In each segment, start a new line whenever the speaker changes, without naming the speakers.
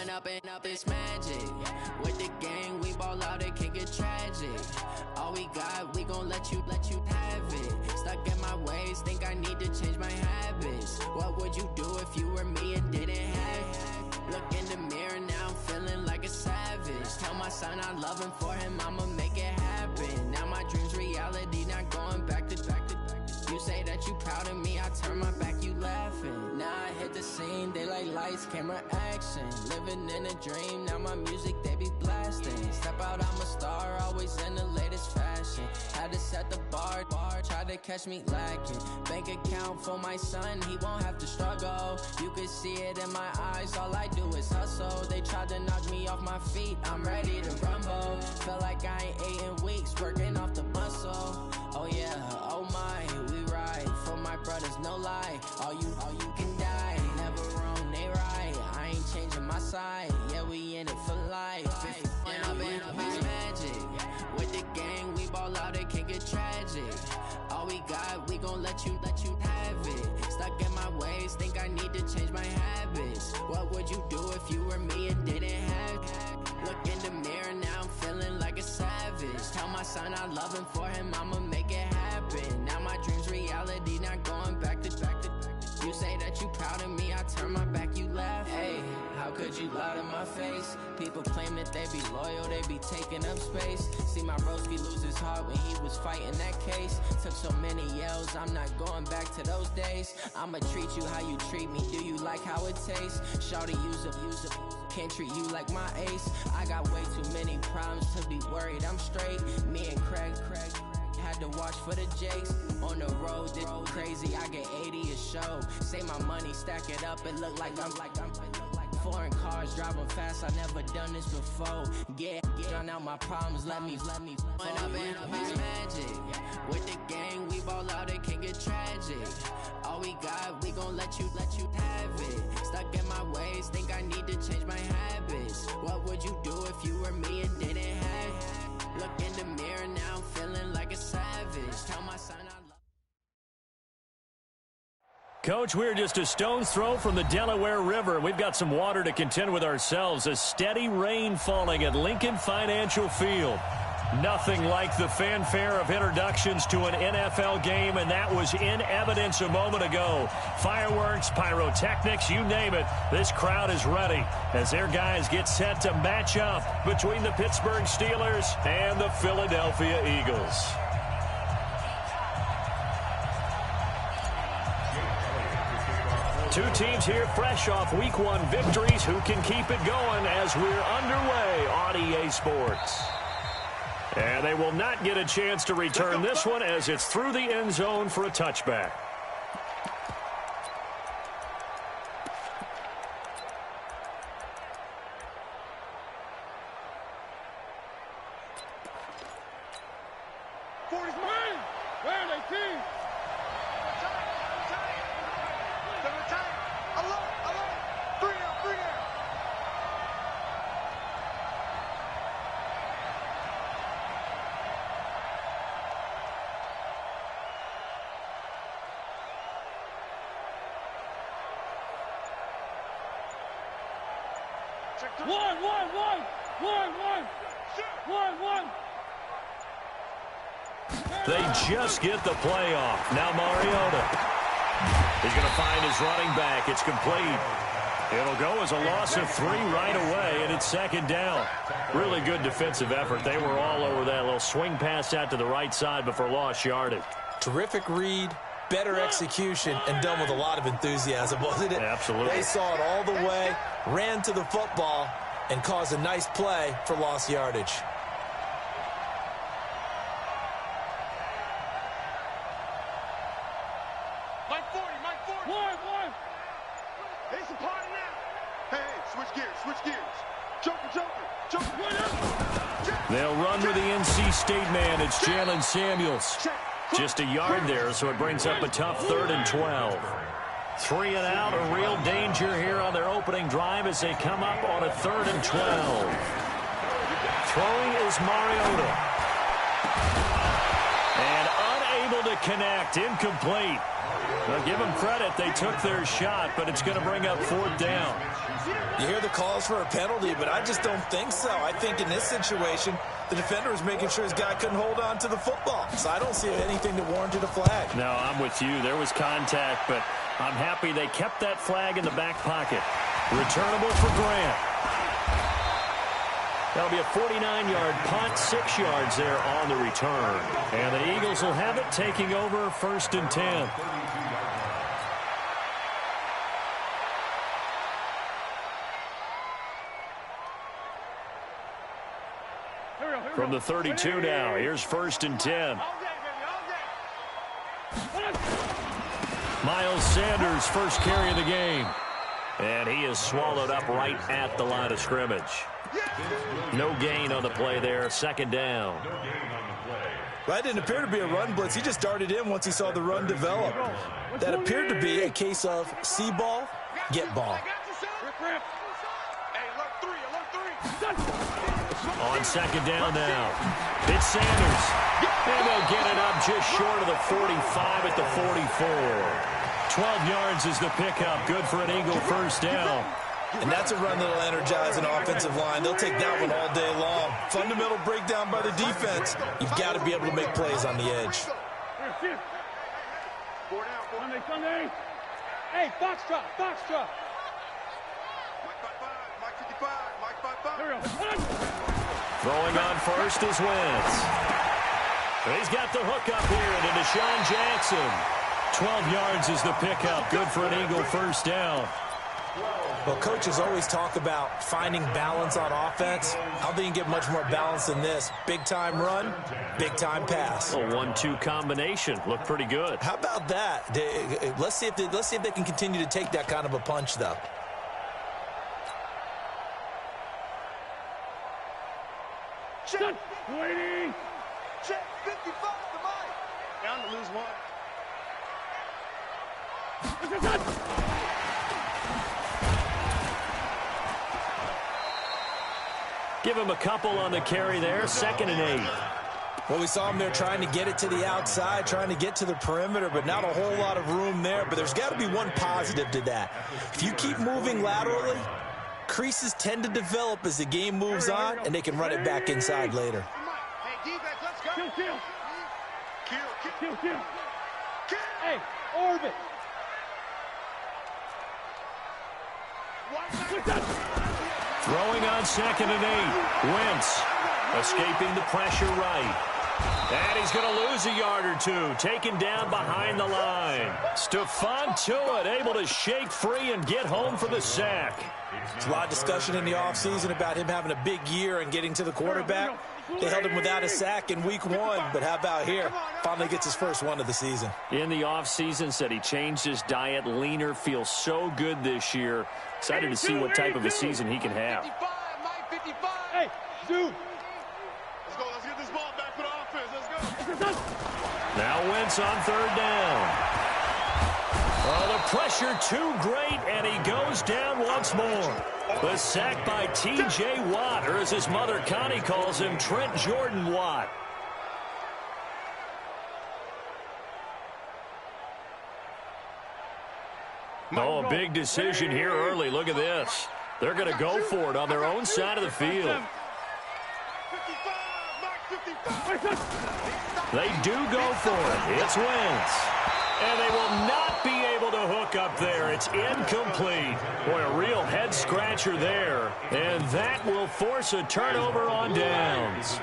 up this magic. With the gang, we ball out, it can get tragic. All we got, we gon' let you have it. Stuck in my ways, think I need to change my habits. What would you do if you were me and didn't have it? Look in the mirror, now I'm feeling like a savage. Tell my son I love him, for him I'ma make it happen. Now my dream's reality, not going back to. You say that you proud of me, I turn my back, you laughing. Now I hit the scene, they like lights, camera, action. Living in a dream, now my music, they be blasting. Step out, I'm a star, always in the latest fashion. Had to set the bar, try to catch me lacking. Bank account for my son, he won't have to struggle. You can see it in my eyes, all I do is hustle. They tried to knock me off my feet, I'm ready to rumble. Feel like I ain't ate in weeks, working off the muscle. Oh yeah, oh my, we ride for my brothers, no lie. All you can die, never wrong, they right. I ain't changing my side, yeah, we in it for life. If up it's magic. With the gang, we ball out, it can get tragic. All we got, we gon' let you have it. Stuck in my ways, think I need to change my habits. What would you do if you were me and didn't have it? Look in the mirror, now I'm feeling like a savage. Tell my son I love him, for him I'ma make it happen. Now my dream's reality, not going back to. You say that you proud of me, I turn my back, you laugh. Hey, how could you lie to my face? People claim that they be loyal, they be taking up space. See my broski lose his heart when he was fighting that case. Took so many yells, I'm not going back to those days. I'ma treat you how you treat me, do you like how it tastes? Shawty, use up, can't treat you like my ace. I got way too many problems to be worried, I'm straight. Me and Craig had to watch for the Jakes. On the road, this crazy, I get 80 a show. Say my money, stack it up, it look like I'm foreign cars, driving fast, I never done this before. Yeah, drown out my problems, let me up it's magic. With the gang, we ball out, it can get tragic. All we got, we gon' let you have it. Stuck in my ways, think I need to change my habits. What would you do if you were me and didn't have it? Look in the mirror, now I'm feeling like a savage. Tell my son I love.
Coach, we're just a stone's throw from the Delaware River. We've got some water to contend with ourselves. A steady rain falling at Lincoln Financial Field. Nothing like the fanfare of introductions to an NFL game, and that was in evidence a moment ago. Fireworks, pyrotechnics, you name it. This crowd is ready as their guys get set to match up between the Pittsburgh Steelers and the Philadelphia Eagles. Two teams here fresh off Week 1 victories. Who can keep it going as we're underway on EA Sports? And they will not get a chance to return this one as it's through the end zone for a touchback. They just get the play off. Now Mariota. He's going to find his running back. It's complete. It'll go as a loss of 3 right away, and it's second down. Really good defensive effort. They were all over that little swing pass out to the right side before lost yardage.
Terrific read, better execution, and done with a lot of enthusiasm, wasn't it?
Absolutely.
They saw it all the way, ran to the football, and caused a nice play for lost yardage.
They'll run with the NC State man. It's Jalen Samuels. Just a yard there, so it brings up a tough 3rd and 12. 3 and out, a real danger here on their opening drive as they come up on a 3rd and 12. Throwing is Mariota. And unable to connect, incomplete. Well, give them credit. They took their shot, but it's going to bring up 4th down.
You hear the calls for a penalty, but I just don't think so. I think in this situation, the defender was making sure his guy couldn't hold on to the football. So I don't see anything that warranted a flag.
No, I'm with you. There was contact, but I'm happy they kept that flag in the back pocket. Returnable for Grant. That'll be a 49-yard punt, 6 yards there on the return. And the Eagles will have it, taking over 1st and 10. From the 32 now, here's 1st and 10. Miles Sanders, first carry of the game. And he is swallowed up right at the line of scrimmage. No gain on the play there, 2nd down.
That didn't appear to be a run blitz. He just darted in once he saw the run develop. That appeared to be a case of see ball, get ball.
On 2nd down now, it's Sanders. And they'll get it up just short of the 45 at the 44. 12 yards is the pickup. Good for an Eagle 1st down.
And that's a run that'll energize an offensive line. They'll take that one all day long. Fundamental breakdown by the defense. You've got to be able to make plays on the edge.
Sunday. Hey, box drop.
Throwing on first is Wentz. He's got the hook up here to Deshaun Jackson. 12 yards is the pickup. Good for an Eagle 1st down.
Well, coaches always talk about finding balance on offense. How they can get much more balance than this? Big-time run, big-time pass.
A 1-2 combination. Looked pretty good.
How about that? Let's see if they can continue to take that kind of a punch, though.
Check. Waiting. Check. 55 to Mike. Down to lose 1.
Give him a couple on the carry there. 2nd and 8.
Well, we saw him there trying to get it to the outside, trying to get to the perimeter, but not a whole lot of room there. But there's got to be one positive to that. If you keep moving laterally, creases tend to develop as the game moves on, and they can run it back inside later.
Hey, defense, let's go. Kill. Hey, orbit.
Throwing on 2nd and 8. Wentz escaping the pressure right. And he's going to lose a yard or two. Taken down behind the line. Stephon Tuitt able to shake free and get home for the sack.
There's a lot of discussion in the offseason about him having a big year and getting to the quarterback. They held him without a sack in week 1, but how about here? Finally gets his first one of the season.
In the offseason, said he changed his diet, leaner, feels so good this year. Excited to see what type of a season he can have.
55. Hey, shoot. Let's get this ball back for the offense. Let's go.
Now Wentz on 3rd down. Oh, the pressure too great, and he goes down once more. The sack by T.J. Watt, or as his mother Connie calls him, Trent Jordan Watt. Oh, a big decision here early. Look at this. They're going to go for it on their own side of the field. They do go for it. It's Wentz. And they will not be able to hook up there. It's incomplete. Boy, a real head-scratcher there. And that will force a turnover on downs.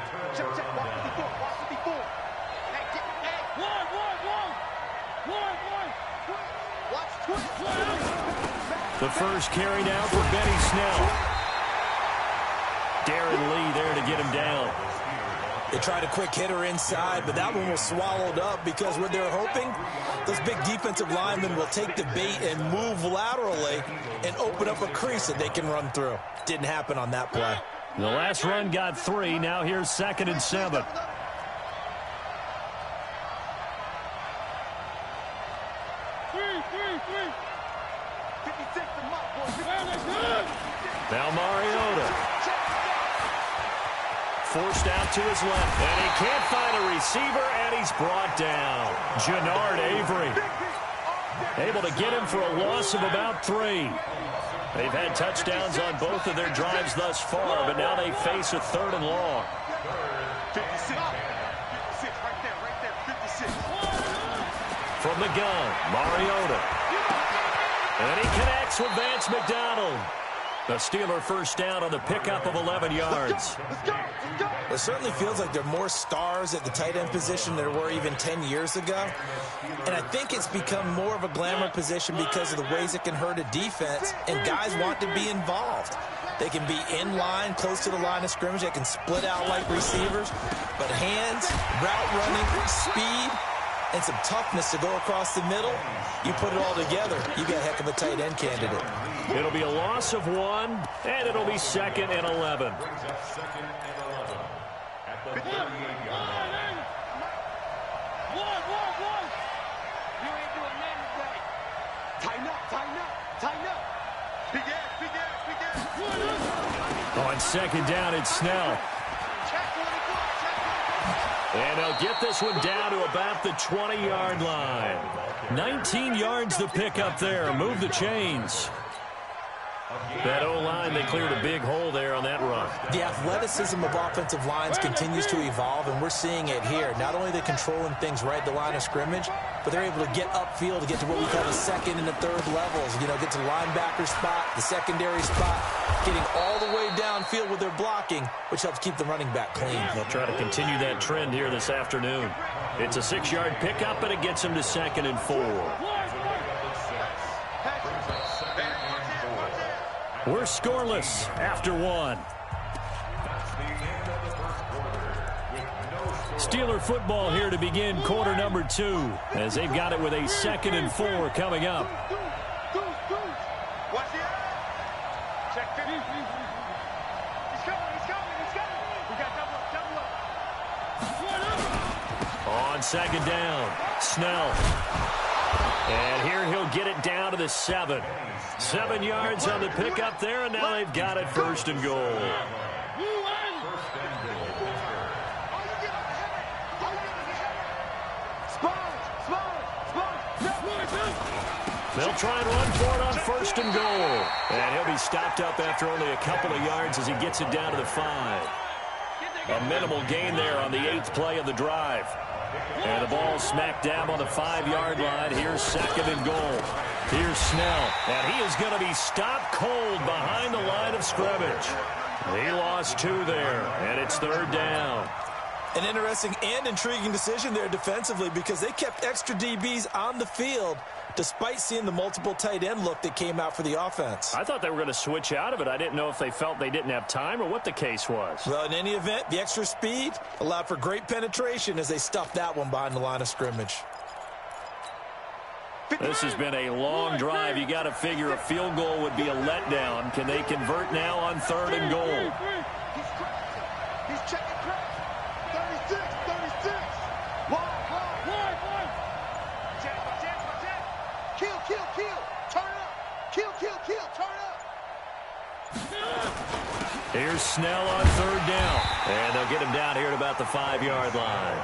The first carry now for Benny Snell. Darren Lee there to get him down.
They tried a quick hitter inside, but that one was swallowed up because what they're hoping, those big defensive linemen will take the bait and move laterally and open up a crease that they can run through. Didn't happen on that play.
The last run got 3. Now here's 2nd and 7. Now Mariota. Forced out to his left, and he can't find a receiver, and he's brought down. Jannard Avery. Able to get him for a loss of about 3. They've had touchdowns on both of their drives thus far, but now they face a 3rd and long.
56. 56, right there, 56.
From the gun, Mariota. And he connects with Vance McDonald. The Steeler first down on the pickup of 11 yards.
Let's go.
It certainly feels like there are more stars at the tight end position than there were even 10 years ago. And I think it's become more of a glamour position because of the ways it can hurt a defense, and guys want to be involved. They can be in line, close to the line of scrimmage. They can split out like receivers. But hands, route running, speed, and some toughness to go across the middle, you put it all together, you got a heck of a tight end candidate.
It'll be a loss of 1, and it'll be 2nd and 11. On 2nd down, it's Snell. And they'll get this one down to about the 20-yard line. 19 yards to pick up there. Move the chains. That O-line, they cleared a big hole there on that run.
The athleticism of offensive lines continues to evolve, and we're seeing it here. Not only are they controlling things right at the line of scrimmage, but they're able to get upfield to get to what we call the 2nd and the 3rd levels. You know, get to the linebacker spot, the secondary spot, getting all the way downfield with their blocking, which helps keep the running back clean.
They'll try to continue that trend here this afternoon. It's a 6-yard pickup, and it gets them to 2nd and 4. We're scoreless after 1. Steeler football here to begin quarter number 2, as they've got it with a 2nd and 4 coming up. On 2nd down, Snell. And here he'll get it down to the 7. 7 yards on the pickup there, and now they've got it 1st and goal. They'll try and run for it on 1st and goal. And he'll be stopped up after only a couple of yards as he gets it down to the 5. A minimal gain there on the 8th play of the drive. And the ball smacked down on the 5-yard line. Here's 2nd and goal. Here's Snell. And he is going to be stopped cold behind the line of scrimmage. He lost 2 there, and it's 3rd down.
An interesting and intriguing decision there defensively, because they kept extra DBs on the field despite seeing the multiple tight end look that came out for the offense.
I thought they were going to switch out of it. I didn't know if they felt they didn't have time or what the case was.
Well, in any event, the extra speed allowed for great penetration as they stuffed that one behind the line of scrimmage.
This has been a long drive. You got to figure a field goal would be a letdown. Can they convert now on 3rd and goal?
He's checking crack. 36. Kill. Turn up. Kill. Turn up.
Here's Snell on 3rd down. And they'll get him down here at about the 5-yard line.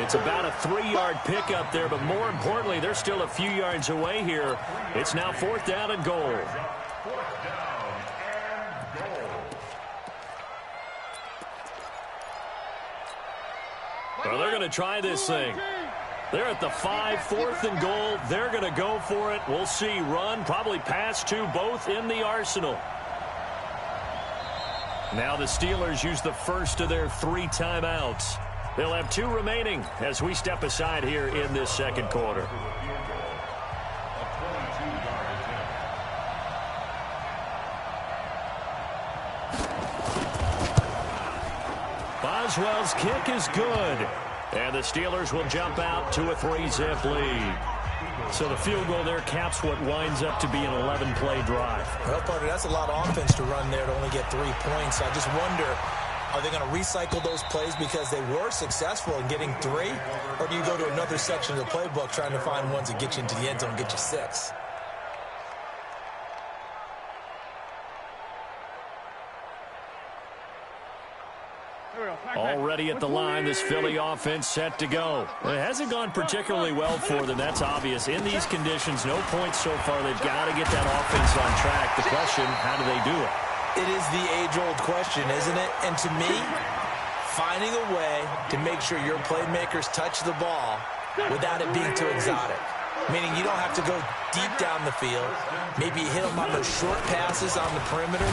It's about a 3-yard pickup there, but more importantly, they're still a few yards away here. It's now 4th down and goal. Well, they're going to try this thing. They're at the 5, 4th and goal. They're going to go for it. We'll see. Run, probably pass to both in the arsenal. Now the Steelers use the first of their 3 timeouts. They'll have 2 remaining as we step aside here in this 2nd quarter. Boswell's kick is good. And the Steelers will jump out to a 3-zip lead. So the field goal there caps what winds up to be an 11-play drive.
Well, partner, that's a lot of offense to run there to only get 3 points. I just wonder, are they going to recycle those plays because they were successful in getting 3? Or do you go to another section of the playbook trying to find ones that get you into the end zone and get you 6?
Here we go.
Already at the line, this Philly offense set to go. It hasn't gone particularly well for them. That's obvious. In these conditions, no points so far. They've got to get that offense on track. The question, how do they do it?
It is the age-old question, isn't it? And to me, finding a way to make sure your playmakers touch the ball without it being too exotic. Meaning you don't have to go deep down the field. Maybe you hit them on those short passes on the perimeter.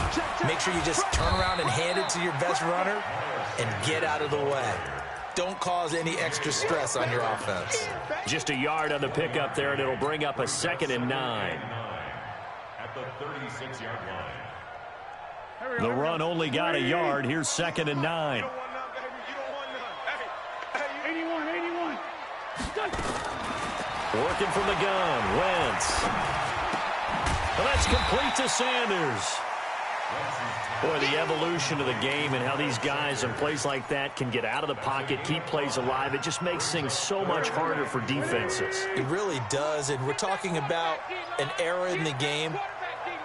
Make sure you just turn around and hand it to your best runner and get out of the way. Don't cause any extra stress on your offense.
Just a yard on the pickup there, and it'll bring up a 2nd and 9.
At the 36-yard line.
The run only got a yard. Here's 2nd and 9. Working from the gun, Wentz. Well, that's complete to Sanders. Boy, the evolution of the game and how these guys in plays like that can get out of the pocket, keep plays alive, it just makes things so much harder for defenses.
It really does, and we're talking about an era in the game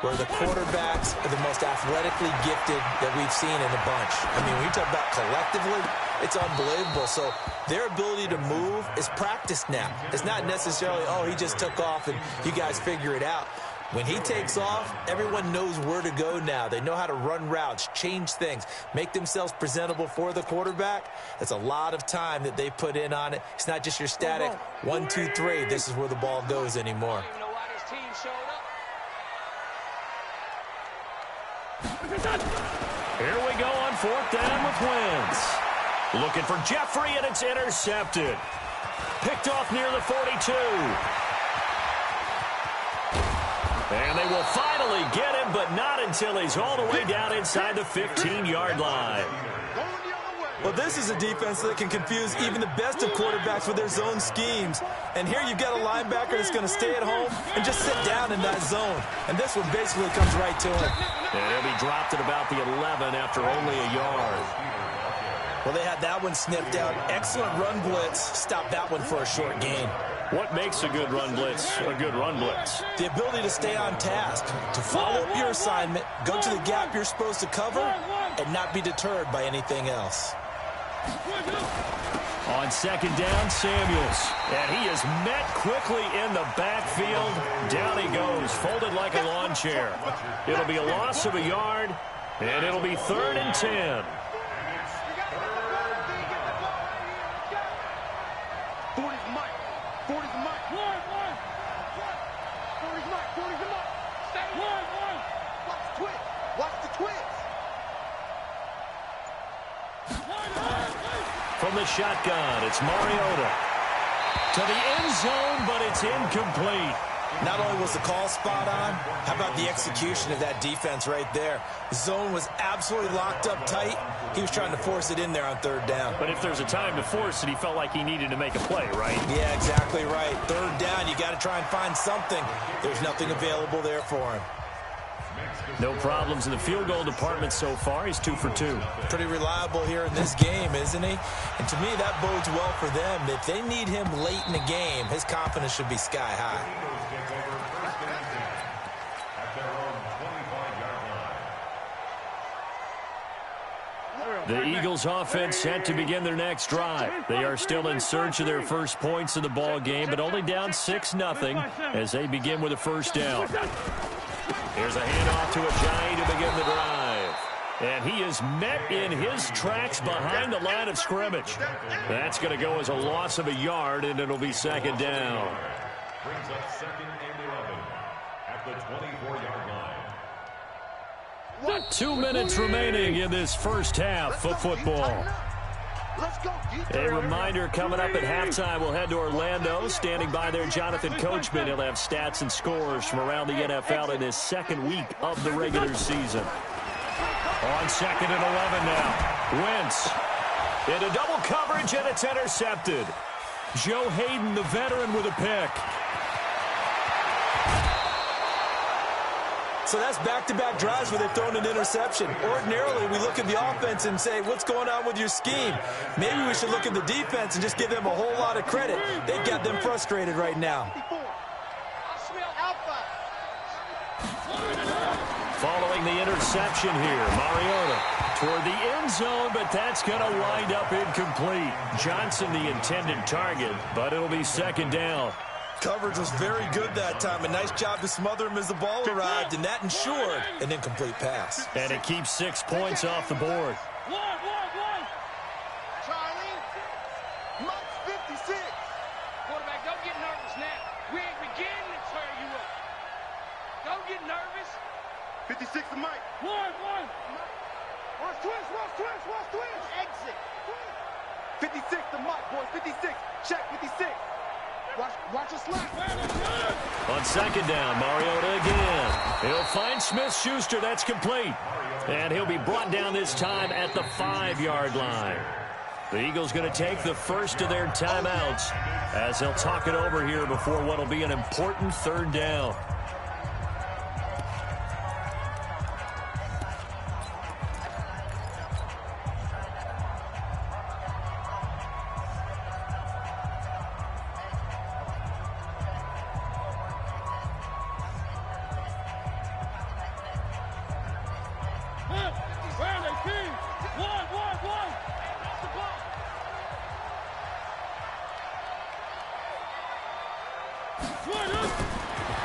where the quarterbacks are the most athletically gifted that we've seen in a bunch. I mean, when you talk about collectively, it's unbelievable. So their ability to move is practiced now. It's not necessarily, oh, he just took off and you guys figure it out. When he takes off, everyone knows where to go now. They know how to run routes, change things, make themselves presentable for the quarterback. That's a lot of time that they put in on it. It's not just your static 1, 2, 3, this is where the ball goes anymore.
Here we go on 4th down with Wentz. Looking for Jeffrey, and it's intercepted. Picked off near the 42. And they will finally get him, but not until he's all the way down inside the 15-yard line.
Well, this is a defense that can confuse even the best of quarterbacks with their zone schemes. And here you've got a linebacker that's going to stay at home and just sit down in that zone. And this one basically comes right to him.
And he'll be dropped at about the 11 after only a yard.
Well, they had that one snipped out. Excellent run blitz. Stop that one for a short gain.
What makes a good run blitz a good run blitz?
The ability to stay on task, to follow up your assignment, go to the gap you're supposed to cover, and not be deterred by anything else.
On 2nd down, Samuels. And he is met quickly in the backfield. Down he goes, folded like a lawn chair. It'll be a loss of a yard, and it'll be 3rd and 10. From the shotgun, it's Mariota. To the end zone, but it's incomplete.
Not only was the call spot on, how about the execution of that defense right there? The zone was absolutely locked up tight. He was trying to force it in there on 3rd down.
But if there's a time to force it, he felt like he needed to make a play, right?
Yeah, exactly right. 3rd down, you got to try and find something. There's nothing available there for him.
No problems in the field goal department so far. He's 2 for 2.
Pretty reliable here in this game, isn't he? And to me, that bodes well for them. If they need him late in the game, his confidence should be sky high.
The Eagles offense set to begin their next drive. They are still in search of their first points of the ball game, but only down 6-0 as they begin with a 1st down. Here's a handoff to Ajayi to begin the drive. And he is met in his tracks behind the line of scrimmage. That's going to go as a loss of a yard, and it'll be 2nd down.
Brings up 2nd and 11 at the 24-yard line.
2 minutes remaining in this first half of football. A reminder coming up at halftime, we'll head to Orlando. Standing by there, Jonathan Coachman. He'll have stats and scores from around the NFL in his 2nd week of the regular season. On 2nd and 11 now. Wentz into double coverage, and it's intercepted. Joe Hayden, the veteran, with a pick.
So that's back-to-back drives where they've thrown an interception. Ordinarily, we look at the offense and say, what's going on with your scheme? Maybe we should look at the defense and just give them a whole lot of credit. They've got them frustrated right now.
Following the interception here, Mariota toward the end zone, but that's going to wind up incomplete. Johnson the intended target, but it'll be second down.
Coverage was very good that time. A nice job to smother him as the ball arrived, and that ensured an incomplete pass.
And it keeps 6 points off the board.
Charlie, Mike's 56.
Quarterback, don't get nervous now. We ain't beginning to tear you up. Don't get nervous.
56 to Mike.
One.
Watch twist.
Exit.
56 to Mike, boys. 56. Check 56. Watch your slack.
On second down, Mariota again. He'll find Smith-Schuster. That's complete. And he'll be brought down this time at the 5-yard line. The Eagles going to take the first of their timeouts as they'll talk it over here before what will be an important third down.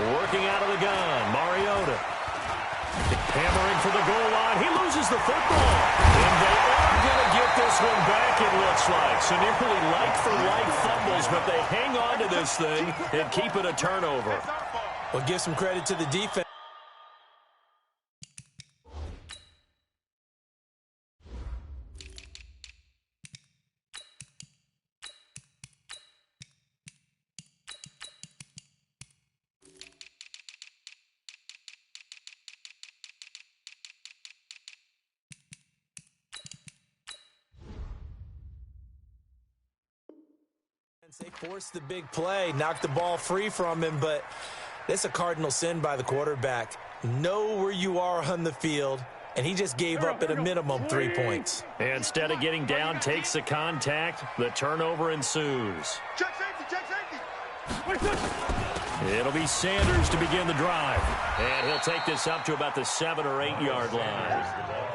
Working out of the gun, Mariota. Hammering for the goal line. He loses the football. And they are going to get this one back, it looks like. So nearly like-for-like fumbles, but they hang on to this thing and keep it a turnover.
Well, give some credit to the defense. They forced the big play, knocked the ball free from him, but that's a cardinal sin by the quarterback. Know where you are on the field, and he just gave up at a minimum 3 points.
Instead of getting down, takes the contact. The turnover ensues.
Check safety.
It'll be Sanders to begin the drive. And he'll take this up to about the 7- or 8-yard line.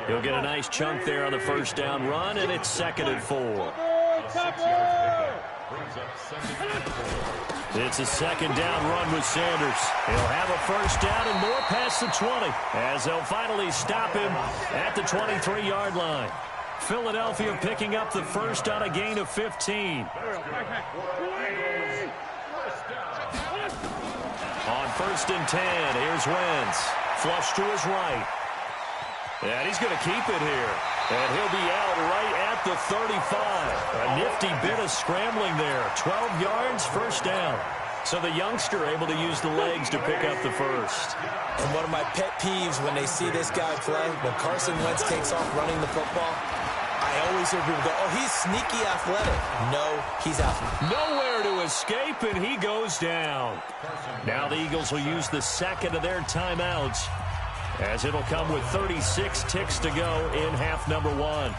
He'll get a nice chunk there on the first down run, and it's 2nd and 4. It's a 2nd down run with Sanders. He'll have a first down and more past the 20 as they'll finally stop him at the 23-yard line. Philadelphia picking up the first on a gain of 15. On 1st and 10, here's Wentz. Flush to his right. And he's going to keep it here. And he'll be out right at the 35. A nifty bit of scrambling there. 12 yards, first down. So the youngster able to use the legs to pick up the first.
And one of my pet peeves when they see this guy play, when Carson Wentz takes off running the football, I always hear people go, oh, he's sneaky athletic. No, he's athletic.
Nowhere to escape, and he goes down. Now the Eagles will use the second of their timeouts, as it'll come with 36 ticks to go in half number 1.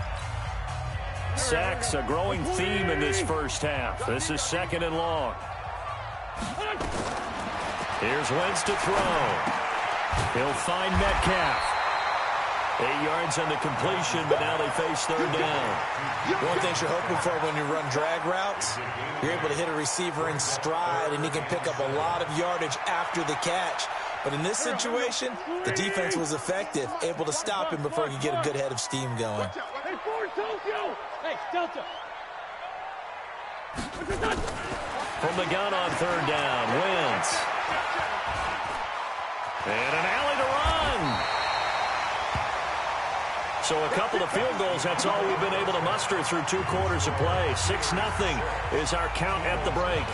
Sacks, a growing theme in this first half. This is 2nd and long. Here's Wentz to throw. He'll find Metcalf. 8 yards on the completion, but now they face 3rd down.
One thing you're hoping for when you run drag routes, you're able to hit a receiver in stride, and he can pick up a lot of yardage after the catch. But in this situation, the defense was effective, able to stop him before he could get a good head of steam going.
From the gun on 3rd down, Wentz. And an alley to run. So a couple of field goals, that's all we've been able to muster through 2 quarters of play. 6-0 is our count at the break.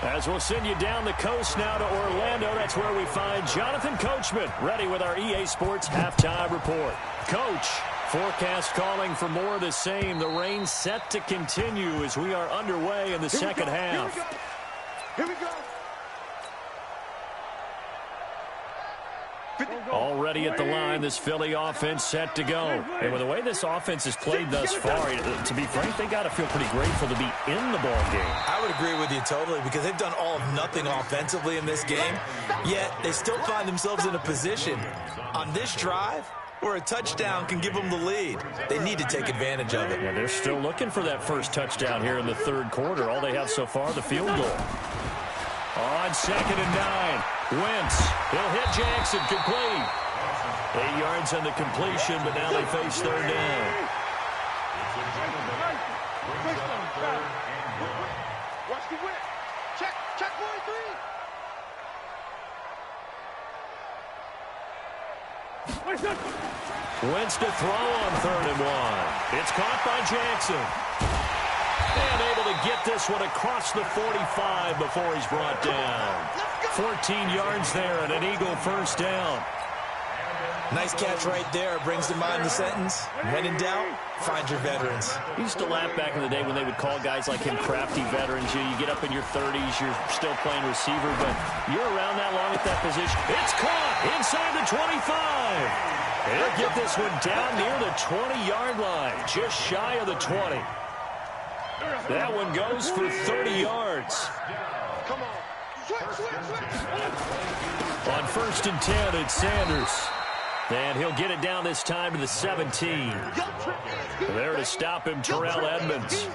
As we'll send you down the coast now to Orlando, that's where we find Jonathan Coachman, ready with our EA Sports halftime report. Coach, forecast calling for more of the same. The rain set to continue as we are underway in the second half.
Here we go.
Already at the line, this Philly offense set to go. And with the way this offense has played thus far, to be frank, they got to feel pretty grateful to be in the ball game.
I would agree with you totally because they've done all of nothing offensively in this game, yet they still find themselves in a position on this drive where a touchdown can give them the lead. They need to take advantage of it.
Yeah, they're still looking for that first touchdown here in the third quarter. All they have so far, the field goal. On 2nd and 9, Wentz. He'll hit Jackson, complete. 8 yards on the completion, but now they face third down.
Watch the whip. Check 43.
Wentz to throw on 3rd and 1. It's caught by Jackson. And able to get this one across the 45 before he's brought down. 14 yards there and an Eagle first down.
Nice catch right there. Brings to mind the sentence, when in doubt, find your veterans.
We used to laugh back in the day when they would call guys like him crafty veterans. You get up in your 30s, you're still playing receiver, but you're around that long at that position. It's caught inside the 25. He'll get this one down near the 20-yard line, just shy of the 20. That one goes for 30 yards.
Come on. Switch.
On 1st and 10, it's Sanders. And he'll get it down this time to the 17. There to stop him, Terrell Edmonds.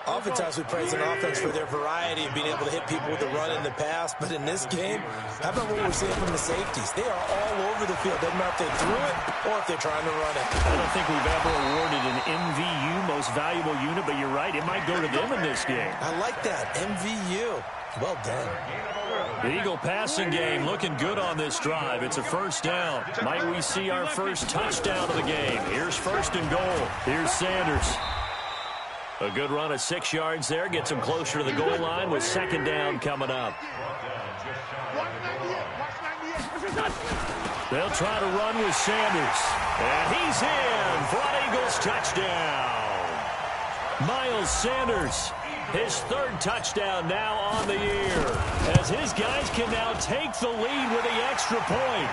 Oftentimes we praise an offense for their variety of being able to hit people with the run and the pass, but in this game, how about what we're seeing from the safeties? They are all over the field. Doesn't matter if they threw it or if they're trying to run it.
I don't think we've ever awarded an MVU, most valuable unit, but you're right, it might go to them in this game.
I like that, MVU. Well done.
The Eagle passing game looking good on this drive. It's a first down. Might we see our first touchdown of the game? Here's 1st and goal. Here's Sanders. A good run of 6 yards there. Gets him closer to the goal line with 2nd down coming up. They'll try to run with Sanders. And he's in for an Eagles touchdown. Miles Sanders, his 3rd touchdown now on the year, as his guys can now take the lead with the extra point.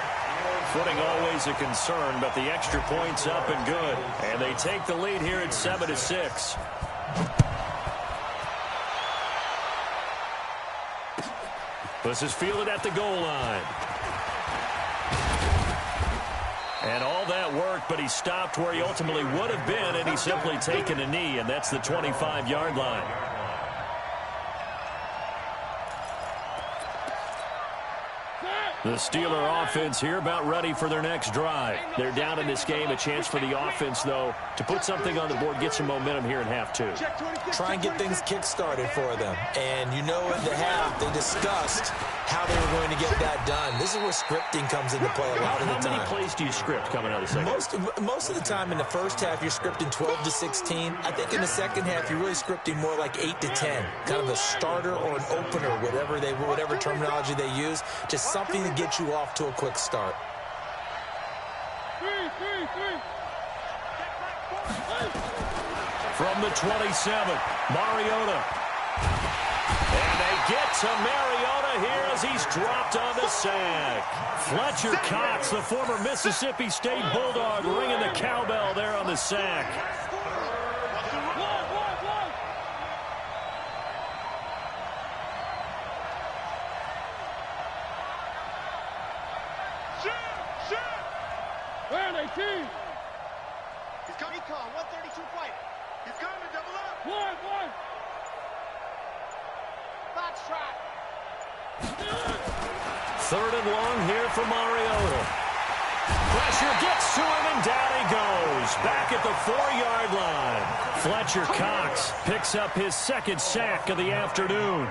Footing always a concern, but the extra point's up and good. And they take the lead here at 7-6. This is fielded at the goal line. And all that work, but he stopped where he ultimately would have been, and he's simply taken a knee, and that's the 25-yard line. The Steeler offense here about ready for their next drive. They're down in this game. A chance for the offense, though, to put something on the board, get some momentum here in half 2.
Try and get things kick-started for them. And you know in the half, they discussed how they were going to get that done. This is where scripting comes into play a lot of the time.
How many plays do you script coming out of the second?
Most of the time in the first half, you're scripting 12 to 16. I think in the second half, you're really scripting more like 8 to 10. Kind of a starter or an opener, whatever terminology they use. Just something to get you off to a quick start.
From the 27, Mariota. And they get to Mariota here as he's dropped on the sack. Fletcher Cox, the former Mississippi State Bulldog, ringing the cowbell there on the sack.
Where are they, team?
He's coming. 132 fight. He's coming to double up.
One.
Box track.
3rd and long here for Mariota. Pressure gets to him, and down he goes. Back at the 4-yard line. Fletcher Cox picks up his 2nd sack of the afternoon.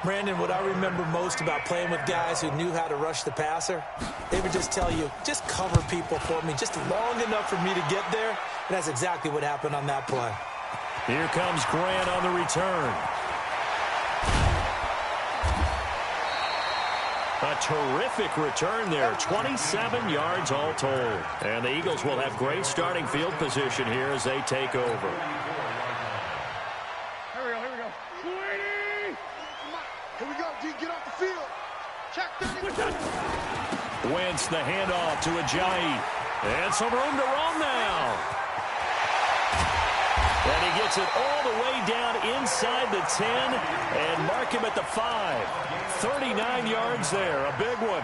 Brandon, what I remember most about playing with guys who knew how to rush the passer, they would just tell you, just cover people for me, just long enough for me to get there. And that's exactly what happened on that play.
Here comes Grant on the return. A terrific return there, 27 yards all told. And the Eagles will have great starting field position here as they take over.
Here we go, D. Get off the field. Check 30.
Wentz the handoff to Ajayi. And some room to roam now. And he gets it all the way down inside the 10 and mark him at the 5. 39 yards there, a big one.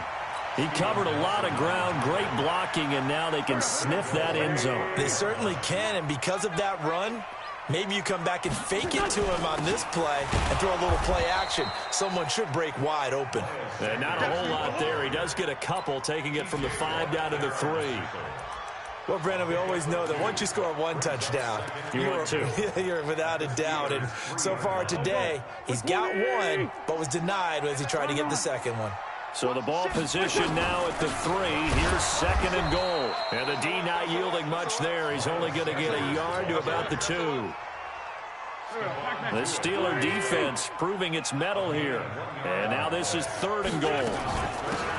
He covered a lot of ground, great blocking, and now they can sniff that end zone.
They certainly can, and because of that run, maybe you come back and fake it to him on this play and throw a little play action. Someone should break wide open.
And not a whole lot there. He does get a couple, taking it from the 5 down to the 3.
Well, Brandon, we always know that once you score one touchdown,
you're
without a doubt. And so far today, he's got one, but was denied as he tried to get the second one.
So the ball position now at the 3. Here's 2nd and goal. And the D not yielding much there. He's only going to get a yard to about the 2. The Steeler defense proving its mettle here. And now this is 3rd and goal.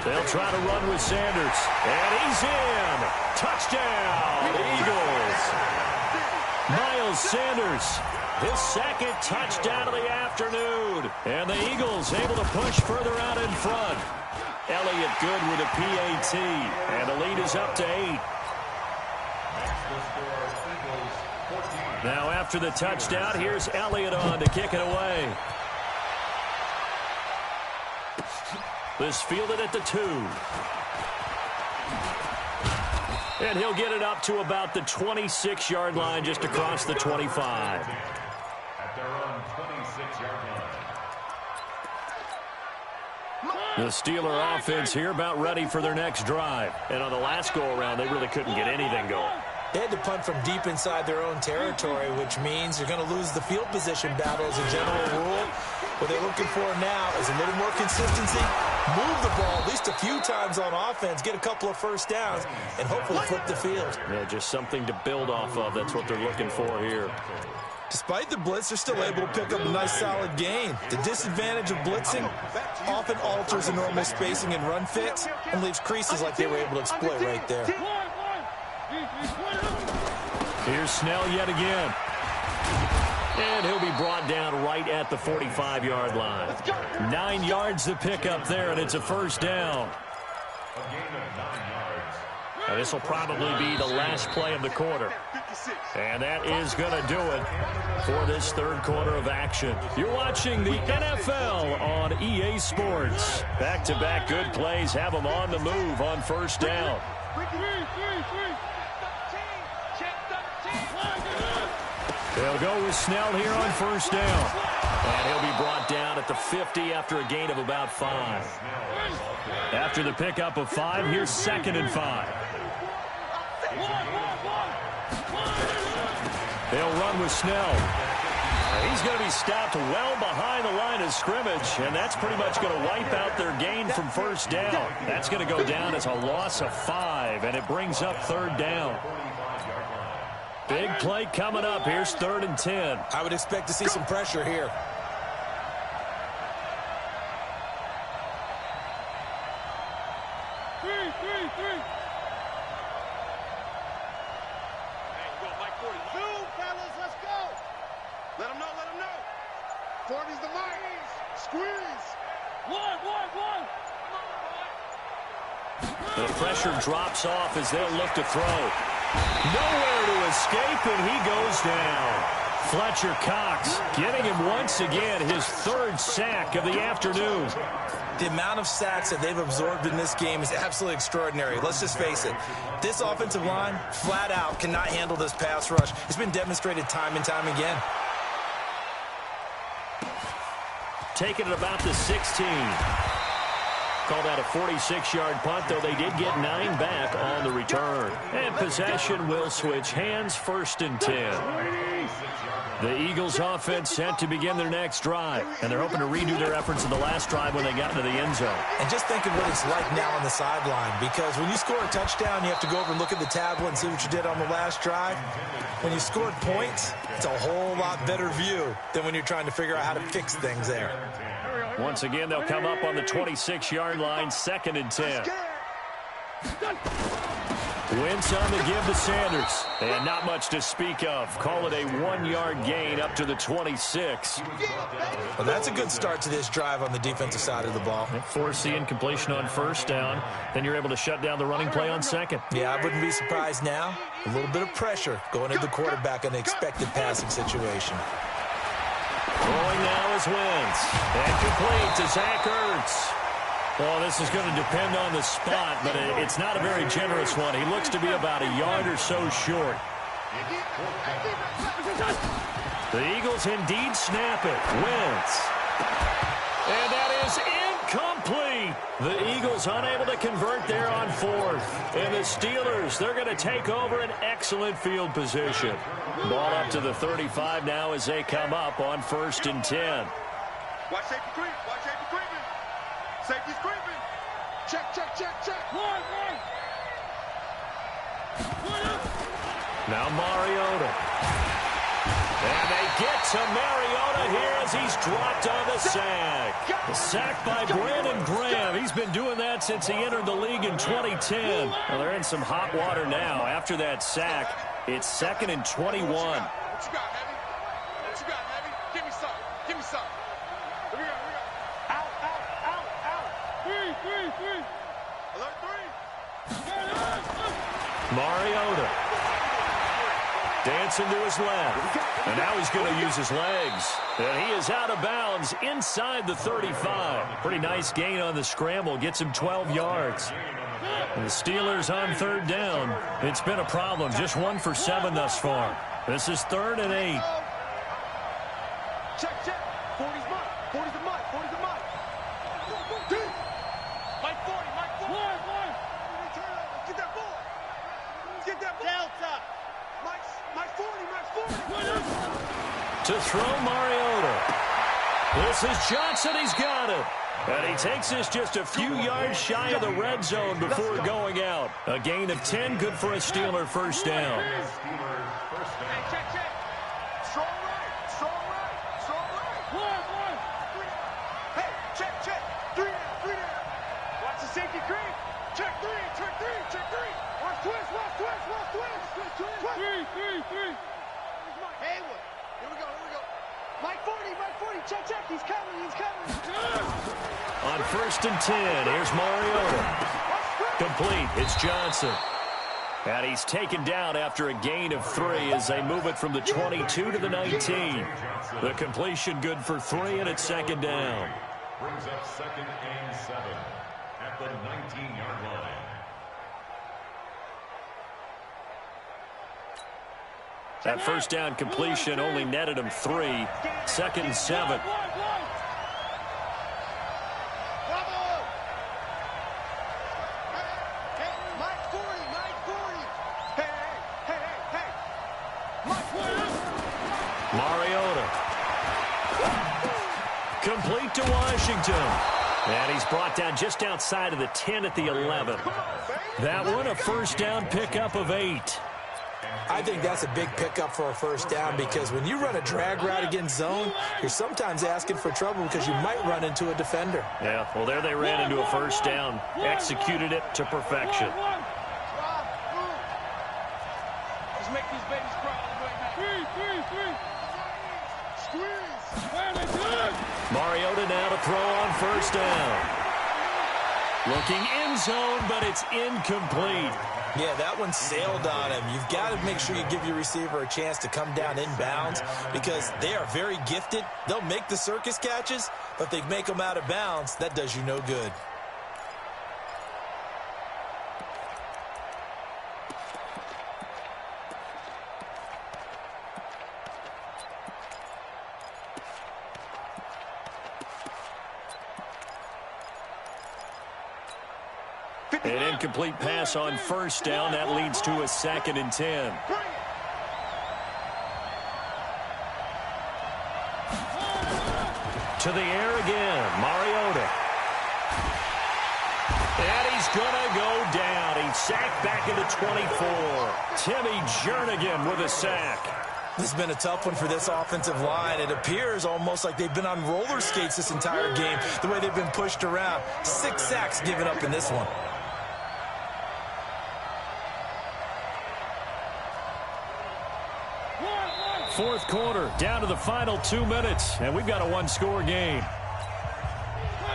They'll try to run with Sanders. And he's in. Touchdown, Eagles. Miles Sanders, his 2nd touchdown of the afternoon. And the Eagles able to push further out in front. Elliott good with a PAT. And the lead is up to 8. Now after the touchdown, here's Elliott on to kick it away. This fielded at the 2. And he'll get it up to about the 26-yard line, just across the 25.
At their own 26-yard line.
The Steeler offense here about ready for their next drive. And on the last go-around, they really couldn't get anything going.
They had to punt from deep inside their own territory, which means you're going to lose the field position battle as a general rule. What they're looking for now is a little more consistency, move the ball at least a few times on offense, get a couple of first downs, and hopefully flip the field.
Yeah, just something to build off of. That's what they're looking for here.
Despite the blitz, they're still able to pick up a nice solid gain. The disadvantage of blitzing often alters the normal spacing and run fits and leaves creases like they were able to exploit right there.
Here's Snell yet again. And he'll be brought down right at the 45-yard line. 9 yards to pick up there, and it's a first down. Now, this will probably be the last play of the quarter. And that is going to do it for this 3rd quarter of action. You're watching the NFL on EA Sports. Back-to-back good plays have them on the move on first down. They'll go with Snell here on first down. And he'll be brought down at the 50 after a gain of about 5. After the pickup of 5, here's 2nd and 5. They'll run with Snell. He's going to be stopped well behind the line of scrimmage, and that's pretty much going to wipe out their gain from first down. That's going to go down as a loss of 5, and it brings up 3rd down. Big play coming up. Here's 3rd and 10.
I would expect to see some pressure here.
The pressure drops off as they'll look to throw. Nowhere to escape, and he goes down. Fletcher Cox getting him once again, his 3rd sack of the afternoon.
The amount of sacks that they've absorbed in this game is absolutely extraordinary. Let's just face it. This offensive line, flat out, cannot handle this pass rush. It's been demonstrated time and time again.
Taking it about the 16. Called out a 46-yard punt, though they did get 9 back on the return. And possession will switch hands, 1st and 10. The Eagles offense set to begin their next drive, and they're hoping to redo their efforts in the last drive when they got into the end zone.
And just think of what it's like now on the sideline, because when you score a touchdown, you have to go over and look at the tablet and see what you did on the last drive. When you scored points, it's a whole lot better view than when you're trying to figure out how to fix things there.
Once again, they'll come up on the 26-yard line, 2nd and 10. Wentz on the give to Sanders. And not much to speak of. Call it a 1-yard gain up to the 26.
Well, that's a good start to this drive on the defensive side of the ball.
Force the incompletion on first down. Then you're able to shut down the running play on second.
Yeah, I wouldn't be surprised now. A little bit of pressure going into the quarterback in an expected passing situation.
Throwing now is Wentz. And complete to Zach Ertz. Well, this is going to depend on the spot, but it's not a very generous one. He looks to be about a yard or so short. The Eagles indeed snap it. Wentz. And that is incomplete. The Eagles unable to convert there on fourth. And the Steelers, they're going to take over an excellent field position. Ball up to the 35 now as they come up on 1st and 10.
Watch safety creep. Watch safety creeping. Safety's creeping. Check, check, check, check. One.
Now Mariota. And they get to Mariota here as he's dropped on the sack. The sack by Brandon Graham. He's been doing that since he entered the league in 2010. Well, they're in some hot water now. After that sack, it's 2nd and 21.
What you got, Heavy? What you got, Heavy? Give me some. Give me some. Here we go. Out. Three. Alert 3.
Mariota. Dancing to his left. And now he's going to use his legs. And he is out of bounds inside the 35. Pretty nice gain on the scramble. Gets him 12 yards. And the Steelers on 3rd down. It's been a problem. Just 1 for 7 thus far. This is 3rd and 8.
Check. 40's mine. 40's a mine. 40's a mine. Mike 40. One. Get that ball. Get that ball. Delta. Mike 40.
To throw Mariota. This is Johnson. He's got it. And he takes this just a few yards shy of the red zone before going out. A gain of 10, good for a Steeler first down.
Hey, check. Strong right. One. Hey, check. 3 down. Watch the safety creep. Check 3. Watch twist. Three. Haywood. Here we go. Mike 40. Check. He's coming.
On 1st and 10, here's Mariota. Complete. It's Johnson. And he's taken down after a gain of 3 as they move it from the 22 to the 19. The completion good for 3, and it's 2nd down.
Brings up 2nd and 7 at the 19-yard line.
That first down completion only netted him 3. 2nd and 7. Mariota. Complete to Washington. And he's brought down just outside of the 10 at the 11. That one a first down pickup of 8.
I think that's a big pickup for a first down because when you run a drag route against zone, you're sometimes asking for trouble because you might run into a defender.
Yeah, well, there they ran into a first down. Executed it to perfection.
Just make these babies cry all the way back. Three. Squeeze.
Mariota now to throw on first down. Looking in zone, but it's incomplete.
Yeah, that one sailed on him. You've got to make sure you give your receiver a chance to come down inbounds because they are very gifted. They'll make the circus catches, but if they make them out of bounds, that does you no good.
An incomplete pass on first down. That leads to a 2nd and 10. To the air again. Mariota. And he's going to go down. He's sacked back into 24. Timmy Jernigan with a sack.
This has been a tough one for this offensive line. It appears almost like they've been on roller skates this entire game, the way they've been pushed around. 6 sacks given up in this one.
Fourth quarter, down to the final 2 minutes, and we've got a one-score game.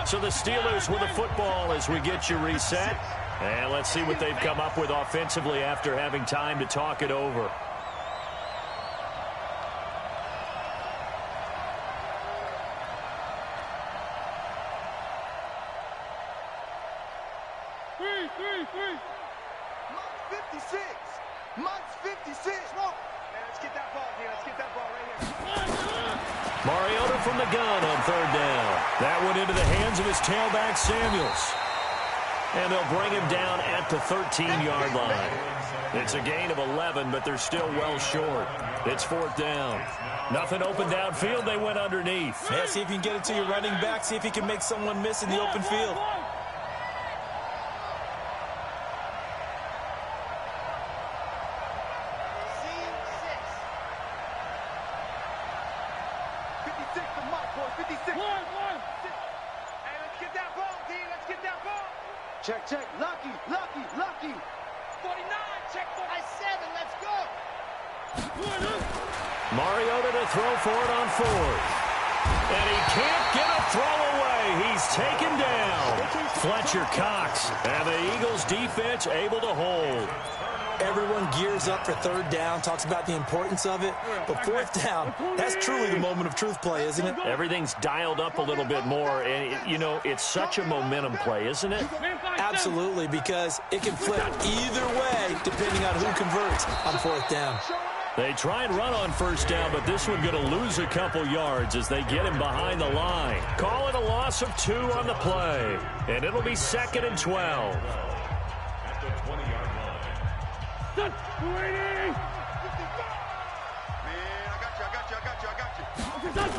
So the Steelers with the football as we get you reset. And let's see what they've come up with offensively after having time to talk it over.
Months 56. Man, let's get that ball, dude. Let's get that ball right here.
Mariota from the gun on third down. That went into the hands of his tailback, Samuels. And they'll bring him down at the 13-yard line. It's a gain of 11, but they're still well short. It's fourth down. Nothing open downfield. They went underneath.
Yeah, see if you can get it to your running back. See if you can make someone miss in the open field.
Check. Lucky. 49. Check 47. Let's go.
Mariota to throw for it on fourth. And he can't get a throw away. He's taken down. Fletcher Cox. And the Eagles defense able to hold.
Everyone gears up for third down, talks about the importance of it. But fourth down, that's truly the moment of truth play, isn't it?
Everything's dialed up a little bit more. And, you know, it's such a momentum play, isn't it?
Absolutely, because it can flip either way depending on who converts on fourth down.
They try and run on first down, but this one going to lose a couple yards as they get him behind the line. Call it a loss of 2 on the play. And it'll be 2nd and 12.
At the 20-yard line.
Man, I got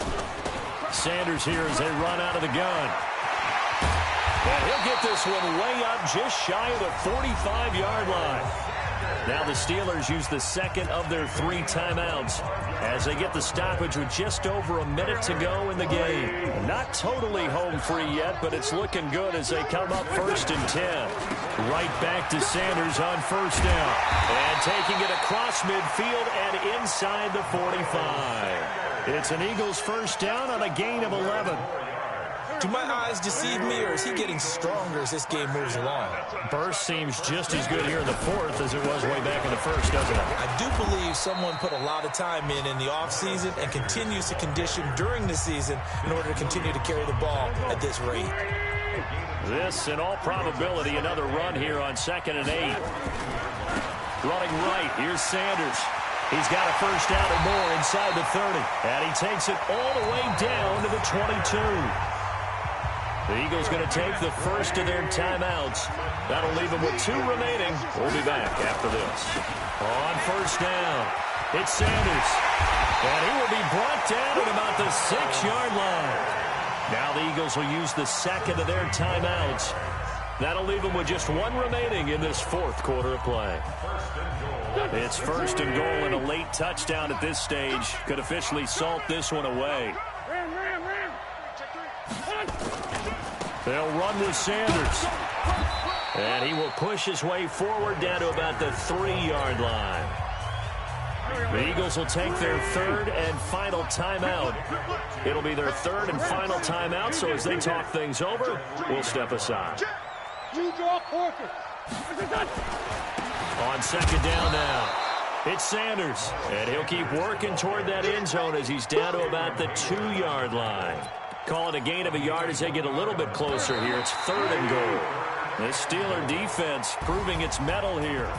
you.
Sanders here as they run out of the gun. And he'll get this one way up just shy of the 45-yard line. Now the Steelers use the second of their 3 timeouts as they get the stoppage with just over a minute to go in the game. Not totally home free yet, but it's looking good as they come up 1st and 10. Right back to Sanders on first down. And taking it across midfield and inside the 45. It's an Eagles first down on a gain of 11.
Do my eyes deceive me, or is he getting stronger as this game moves along?
Burst seems just as good here in the fourth as it was way back in the first, doesn't it?
I do believe someone put a lot of time in the offseason and continues to condition during the season in order to continue to carry the ball at this rate.
This, in all probability, another run here on 2nd and 8. Running right, here's Sanders. He's got a first down or more inside the 30. And he takes it all the way down to the 22. The Eagles going to take the first of their timeouts. That'll leave them with 2 remaining. We'll be back after this. On first down, it's Sanders. And he will be brought down at about the 6-yard line. Now the Eagles will use the second of their timeouts. That'll leave them with just 1 remaining in this fourth quarter of play. It's 1st and goal, and a late touchdown at this stage could officially salt this one away. They'll run with Sanders. And he will push his way forward down to about the 3-yard line. The Eagles will take their 3rd and final timeout. It'll be their 3rd and final timeout, so as they talk things over, we'll step aside. On 2nd down now, it's Sanders. And he'll keep working toward that end zone as he's down to about the 2-yard line. Call it a gain of a yard as they get a little bit closer here. It's 3rd and goal. The Steeler defense proving its mettle here.